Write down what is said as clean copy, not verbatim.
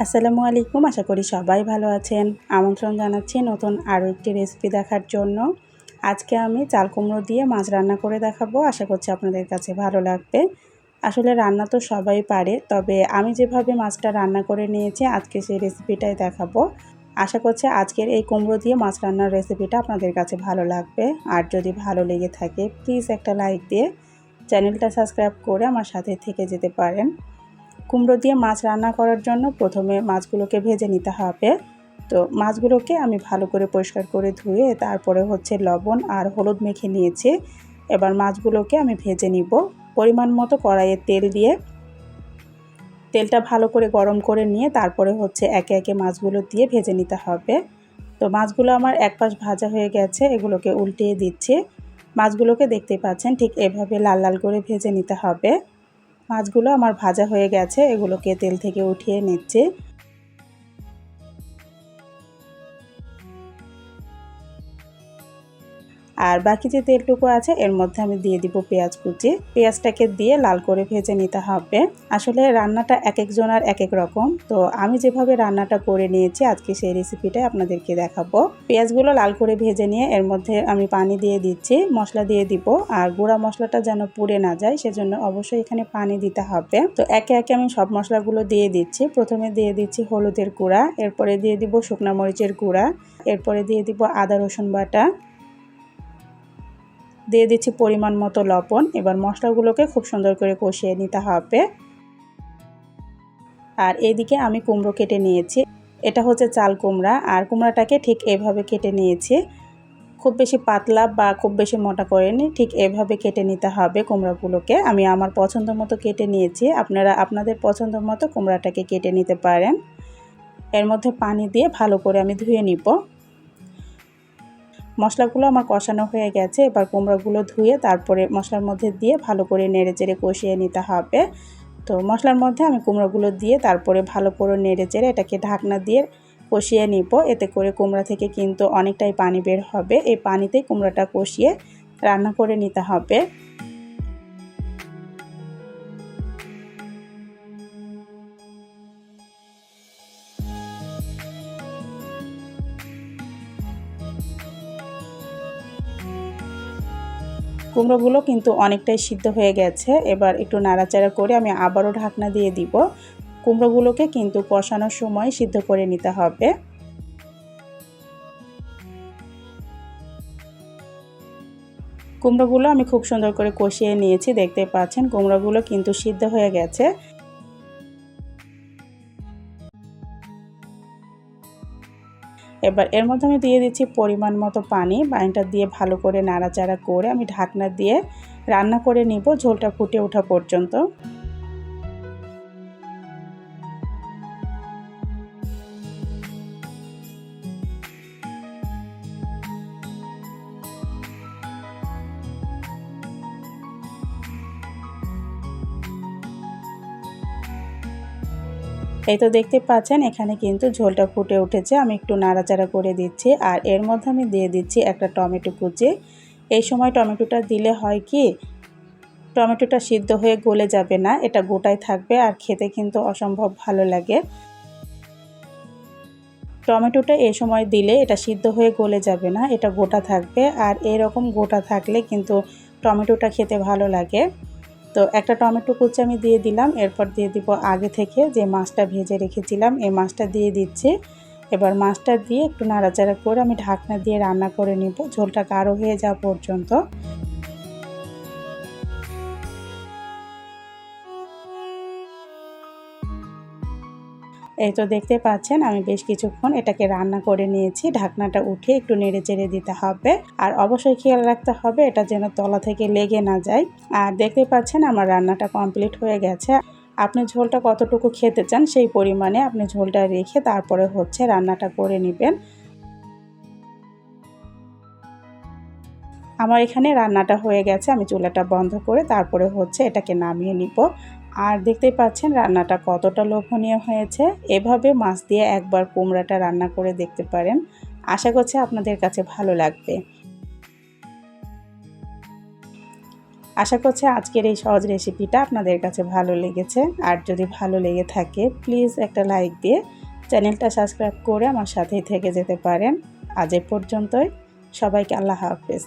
আসসালামু আলাইকুম। আশা করি সবাই ভালো আছেন। আমন্ত্রণ জানাচ্ছি নতুন আরও একটি রেসিপি দেখার জন্য। আজকে আমি চাল কুমড়ো দিয়ে মাছ রান্না করে দেখাবো। আশা করছি আপনাদের কাছে ভালো লাগবে। আসলে রান্না তো সবাই পারে, তবে আমি যেভাবে মাছটা রান্না করে নিয়েছি আজকে সেই রেসিপিটাই দেখাবো। আশা করছি আজকের এই কুমড়ো দিয়ে মাছ রান্নার রেসিপিটা আপনাদের কাছে ভালো লাগবে। আর যদি ভালো লেগে থাকে প্লিজ একটা লাইক দিয়ে চ্যানেলটা সাবস্ক্রাইব করে আমার সাথে থেকে যেতে পারেন। কুমড়ো দিয়ে মাছ রান্না করার জন্য প্রথমে মাছগুলোকে ভেজে নিতে হবে। তো মাছগুলোকে আমি ভালো করে পরিষ্কার করে ধুয়ে তারপরে লবণ আর হলুদ মেখে নিয়েছি। এবার মাছগুলোকে আমি ভেজে নিব। পরিমাণ মতো কড়াইয়ে তেল দিয়ে তেলটা ভালো করে গরম করে নিয়ে তারপরে একে একে মাছগুলো দিয়ে ভেজে নিতে হবে। তো মাছগুলো আমার এক পাশ ভাজা হয়ে গেছে, এগুলোকে উল্টিয়ে দিচ্ছি। মাছগুলোকে দেখতেই পাচ্ছেন ঠিক এভাবে লাল লাল করে ভেজে নিতে হবে। মাছগুলো আমার ভাজা হয়ে গেছে, এগুলোকে তেল থেকে উঠিয়ে নিচ্ছি। আর বাকি যে তেলটুকু আছে এর মধ্যে আমি দিয়ে দিব পেঁয়াজ কুচি। পেঁয়াজটাকে দিয়ে লাল করে ভেজে নিতে হবে। আসলে রান্নাটা এক একজনের এক এক রকম, তো আমি যেভাবে রান্নাটা করে নিয়েছি আজকে সেই রেসিপিটাই আপনাদেরকে দেখাবো। পেঁয়াজগুলো লাল করে ভেজে নিয়ে এর মধ্যে আমি পানি দিয়ে দিচ্ছি, মশলা দিয়ে দিব। আর গুঁড়া মশলাটা যেন পুড়ে না যায় সেজন্য অবশ্যই এখানে পানি দিতে হবে। তো একে একে আমি সব মশলাগুলো দিয়ে দিচ্ছি। প্রথমে দিয়ে দিচ্ছি হলুদের গুঁড়া, এরপরে দিয়ে দিব শুকনা মরিচের গুঁড়া, এরপরে দিয়ে দিব আদা রসুন বাটা, দিয়ে দিচ্ছি পরিমাণ মতো লবণ। এবার মশলাগুলোকে খুব সুন্দর করে কষিয়ে নিতে হবে। আর এদিকে আমি কুমড়ো কেটে নিয়েছি। এটা চাল কুমড়া, আর কুমড়াটাকে ঠিক এভাবে কেটে নিয়েছি। খুব বেশি পাতলা বা খুব বেশি মোটা করেনি, ঠিক এভাবে কেটে নিতে হবে কুমড়াগুলোকে। আমি আমার পছন্দ মতো কেটে নিয়েছি, আপনারা আপনাদের পছন্দ মতো কুমড়াটাকে কেটে নিতে পারেন। এর মধ্যে পানি দিয়ে ভালো করে আমি ধুয়ে নিব। মশলাগুলো আমার কষানো হয়ে গেছে, এবার কুমড়োগুলো ধুয়ে তারপরে মশলার মধ্যে দিয়ে ভালো করে নেড়েচেড়ে কষিয়ে নিতে হবে। তো মশলার মধ্যে আমি কুমড়োগুলো দিয়ে তারপরে ভালো করে নেড়েচেড়ে এটাকে ঢাকনা দিয়ে কষিয়ে নিব। এতে করে কুমড়া থেকে কিন্তু অনেকটাই পানি বের হবে। এই পানিতেই কুমড়াটা কষিয়ে রান্না করে নিতে হবে। কুমড়োগুলো কিন্তু অনেকটাই সিদ্ধ হয়ে গেছে। এবার একটু নাড়াচাড়া করে আমি আবারও ঢাকনা দিয়ে দিব। কুমড়োগুলোকে কিন্তু কষানোর সময় সিদ্ধ করে নিতে হবে। কুমড়োগুলো আমি খুব সুন্দর করে কষিয়ে নিয়েছি, দেখতে পাচ্ছেন কুমড়োগুলো কিন্তু সিদ্ধ হয়ে গেছে। এবার এর মধ্যে আমি দিয়ে দিচ্ছি পরিমাণ মতো পানি। পানিটা দিয়ে ভালো করে নাড়াচাড়া করে আমি ঢাকনা দিয়ে রান্না করে নিব ঝোলটা ফুটে ওঠা পর্যন্ত। এই তো দেখতে পাচ্ছেন এখানে কিন্তু ঝোলটা ফুটে উঠেছে। আমি একটু নাড়াচাড়া করে দিচ্ছি, আর এর মধ্যে আমি দিয়ে দিচ্ছি একটা টমেটো কুচি। এই সময় টমেটোটা দিলে হয় কি, টমেটোটা সিদ্ধ হয়ে গলে যাবে না, এটা গোটায় থাকবে আর খেতে কিন্তু অসম্ভব ভালো লাগে। টমেটোটা এই সময় দিলে এটা সিদ্ধ হয়ে গলে যাবে না, এটা গোটা থাকবে। আর এরকম গোটা থাকলে কিন্তু টমেটোটা খেতে ভালো লাগে। তো একটা টমেটো কুচি আমি দিয়ে দিলাম, এরপর দিয়ে দিব আগে থেকে যে মাছটা ভেজে রেখেছিলাম এই মাছটা দিয়ে দিচ্ছি। এবার মাছটা দিয়ে একটু নাড়াচাড়া করে আমি ঢাকনা দিয়ে রান্না করে নিব ঝোলটা গাঢ় হয়ে যাওয়া পর্যন্ত। এই তো দেখতে পাচ্ছেন আমি বেশ কিছুক্ষণ এটাকে রান্না করে নিয়েছি। ঢাকনাটা উঠিয়ে একটু নেড়েচেড়ে দিতে হবে, আর অবশ্যই খেয়াল রাখতে হবে এটা যেন তলা থেকে লেগে না যায়। আর দেখতে পাচ্ছেন আমার রান্নাটা কমপ্লিট হয়ে গেছে। আপনি ঝোলটা কতটুকু খেতে চান সেই পরিমাণে আপনি ঝোলটা রেখে তারপরে রান্নাটা করে নেবেন। আমার এখানে রান্নাটা হয়ে গেছে, আমি চুলাটা বন্ধ করে তারপরে এটাকে নামিয়ে নিব। আর দেখতেই পাচ্ছেন রান্নাটা কতটা লোভনীয় হয়েছে। এভাবে মাছ দিয়ে একবার কুমড়াটা রান্না করে দেখতে পারেন, আশা করছি আপনাদের কাছে ভালো লাগবে। আশা করছি আজকের এই সহজ রেসিপিটা আপনাদের কাছে ভালো লেগেছে। আর যদি ভালো লেগে থাকে প্লিজ একটা লাইক দিয়ে চ্যানেলটা সাবস্ক্রাইব করে আমার সাথেই থেকে যেতে পারেন। আজ এ পর্যন্তই, সবাইকে আল্লাহ হাফেজ।